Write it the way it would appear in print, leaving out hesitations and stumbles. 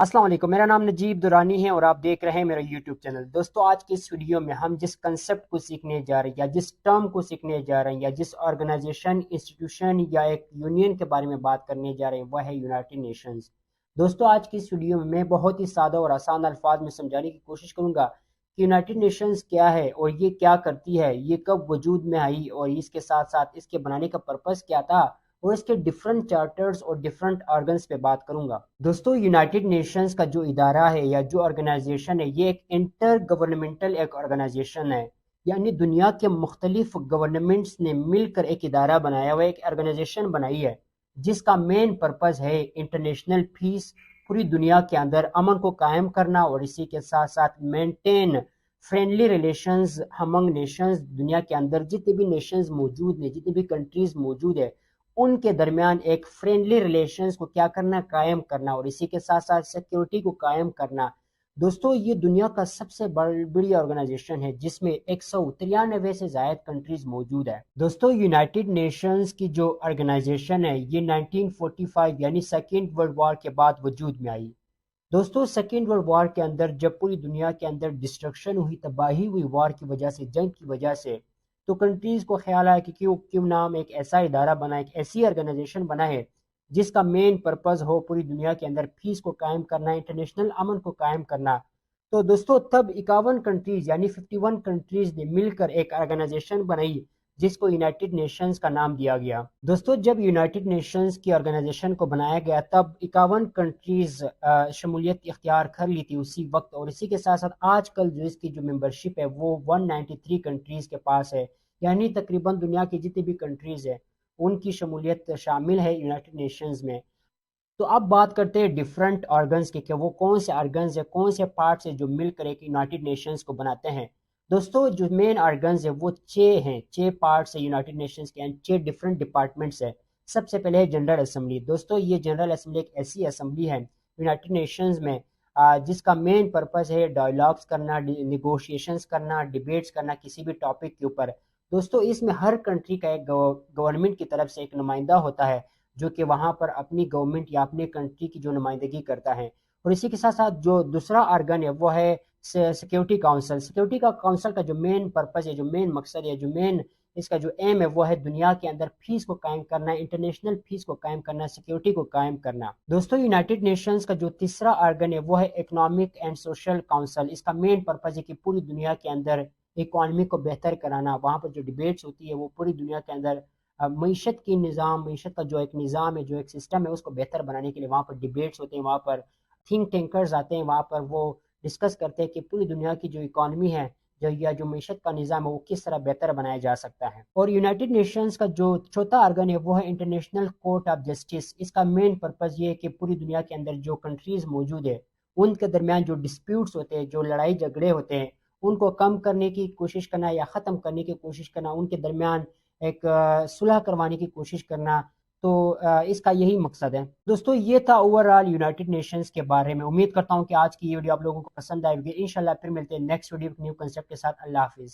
السلام علیکم، میرا نام نجیب دورانی ہے اور آپ دیکھ رہے ہیں میرا یوٹیوب چینل۔ دوستو آج کی اس ویڈیو میں ہم جس کنسپٹ کو سیکھنے جا رہے ہیں یا جس ٹرم کو سیکھنے جا رہے ہیں یا جس آرگنائزیشن، انسٹیٹیوشن یا ایک یونین کے بارے میں بات کرنے جا رہے ہیں وہ ہے یونائٹڈ نیشنز۔ دوستو آج کی اس ویڈیو میں بہت ہی سادہ اور آسان الفاظ میں سمجھانے کی کوشش کروں گا کہ یونائٹڈ نیشنز کیا ہے اور یہ کیا کرتی ہے، یہ کب وجود میں آئی اور اس کے ساتھ ساتھ اس کے بنانے کا پرپس کیا تھا، اور اس کے ڈیفرنٹ چارٹرز اور ڈیفرنٹ آرگنز پہ بات کروں گا۔ دوستو یونائٹڈ نیشنز کا جو ادارہ ہے یا جو آرگنائزیشن ہے یہ ایک انٹر گورنمنٹل ایک آرگنائزیشن ہے، یعنی دنیا کے مختلف گورنمنٹس نے مل کر ایک ادارہ بنایا ہوا، ایک آرگنائزیشن بنائی ہے جس کا مین پرپز ہے انٹرنیشنل پیس، پوری دنیا کے اندر امن کو قائم کرنا اور اسی کے ساتھ ساتھ مینٹین فرینڈلی ریلیشنز امنگ نیشنز۔ دنیا کے اندر جتنے بھی نیشنز موجود ہیں، جتنی بھی کنٹریز موجود ہے، ان کے درمیان ایک فرینڈلی ریلیشنز کو کیا کرنا، قائم کرنا، اور اسی کے ساتھ ساتھ سیکیورٹی کو قائم کرنا۔ دوستو یہ دنیا کا سب سے بڑی آرگنائزیشن ہے جس میں 193 سے زائد کنٹریز موجود ہے۔ دوستو یونائٹڈ نیشنز کی جو آرگنائزیشن ہے یہ 1945 یعنی سیکنڈ ورلڈ وار کے بعد وجود میں آئی۔ دوستو سیکنڈ ورلڈ وار کے اندر جب پوری دنیا کے اندر ڈسٹرکشن ہوئی، تباہی ہوئی وار کی وجہ سے، جنگ کی وجہ سے، تو کنٹریز کو خیال آیا کہ کیوں نام ایک ایسا ادارہ بنا، ایک ایسی آرگنائزیشن بنا ہے جس کا مین پرپز ہو پوری دنیا کے اندر پیس کو قائم کرنا، انٹرنیشنل امن کو قائم کرنا۔ تو دوستو تب 51 کنٹریز یعنی 51 کنٹریز نے مل کر ایک آرگنائزیشن بنائی جس کو یونائٹڈ نیشنز کا نام دیا گیا۔ دوستو جب یونائٹڈ نیشنز کی آرگنائزیشن کو بنایا گیا تب 51 کنٹریز شمولیت اختیار کر لی تھی اسی وقت، اور اسی کے ساتھ ساتھ آج کل جو اس کی جو ممبرشپ ہے وہ 193 کنٹریز کے پاس ہے، یعنی تقریباً دنیا کی جتنی بھی کنٹریز ہیں ان کی شمولیت شامل ہے یونائٹڈ نیشنز میں۔ تو اب بات کرتے ہیں ڈیفرنٹ آرگنز کی کہ وہ کون سے آرگنز ہیں، کون سے پارٹس ہیں جو مل کر ایک یونائٹڈ نیشنز کو بناتے ہیں۔ دوستو جو مین آرگنز ہیں وہ 6 ہیں، 6 پارٹس ہیں یونائٹڈ نیشنز کے، 6 ڈیفرنٹ ڈپارٹمنٹس ہیں۔ سب سے پہلے ہے جنرل اسمبلی۔ دوستو یہ جنرل اسمبلی ایک ایسی اسمبلی ہے یونائٹڈ نیشنز میں جس کا مین پرپس ہے ڈائلاگز کرنا، نیگوشیشنز کرنا، ڈیبیٹس کرنا کسی بھی ٹاپک کے اوپر۔ دوستو اس میں ہر کنٹری کا ایک گورنمنٹ کی طرف سے ایک نمائندہ ہوتا ہے جو کہ وہاں پر اپنی گورنمنٹ یا اپنی کنٹری کی جو نمائندگی کرتا ہے، اور اسی کے ساتھ ساتھ جو دوسرا آرگن ہے وہ ہے سیکیورٹی کاؤنسل۔ سیکیورٹی کا کاؤنسل کا جو مین پرپز ہے، جو مین مقصد ہے، جو مین اس کا جو ایم ہے وہ ہے دنیا کے اندر پیس کو قائم کرنا، انٹرنیشنل پیس کو قائم کرنا، سیکیورٹی کو قائم کرنا۔ دوستو یونائٹڈ نیشنز کا جو تیسرا آرگن ہے وہ ہے اکنامک اینڈ سوشل کاؤنسل۔ اس کا مین پرپز ہے کہ پوری دنیا کے اندر اکانومی کو بہتر کرانا، وہاں پر جو ڈیبیٹس ہوتی ہے وہ پوری دنیا کے اندر معیشت کی نظام، معیشت کا جو ایک نظام ہے، جو ایک سسٹم ہے اس کو بہتر بنانے کے لیے وہاں پر ڈیبیٹس ہوتے ہیں، وہاں پر تھنک ٹینکرز آتے ہیں، وہاں پر وہ ڈسکس کرتے ہیں کہ پوری دنیا کی جو اکانومی ہے یا جو معیشت کا نظام ہے وہ کس طرح بہتر بنایا جا سکتا ہے۔ اور یونائٹڈ نیشنز کا جو چوتھا آرگن ہے وہ ہے انٹرنیشنل کورٹ آف جسٹس۔ اس کا مین پرپز یہ ہے کہ پوری دنیا کے اندر جو کنٹریز موجود ہے ان کے درمیان جو ڈسپیوٹس ہوتے ہیں، جو لڑائی جھگڑے ہوتے ہیں، ان کو کم کرنے کی کوشش کرنا یا ختم کرنے کی کوشش کرنا، ان کے درمیان ایک صلح کروانے کی کوشش کرنا۔ تو اس کا یہی مقصد ہے۔ دوستو یہ تھا اوورآل یونائٹڈ نیشنز کے بارے میں۔ امید کرتا ہوں کہ آج کی یہ ویڈیو آپ لوگوں کو پسند آئے گی۔ انشاءاللہ پھر ملتے ہیں نیکسٹ ویڈیو نیو کنسپٹ کے ساتھ۔ اللہ حافظ۔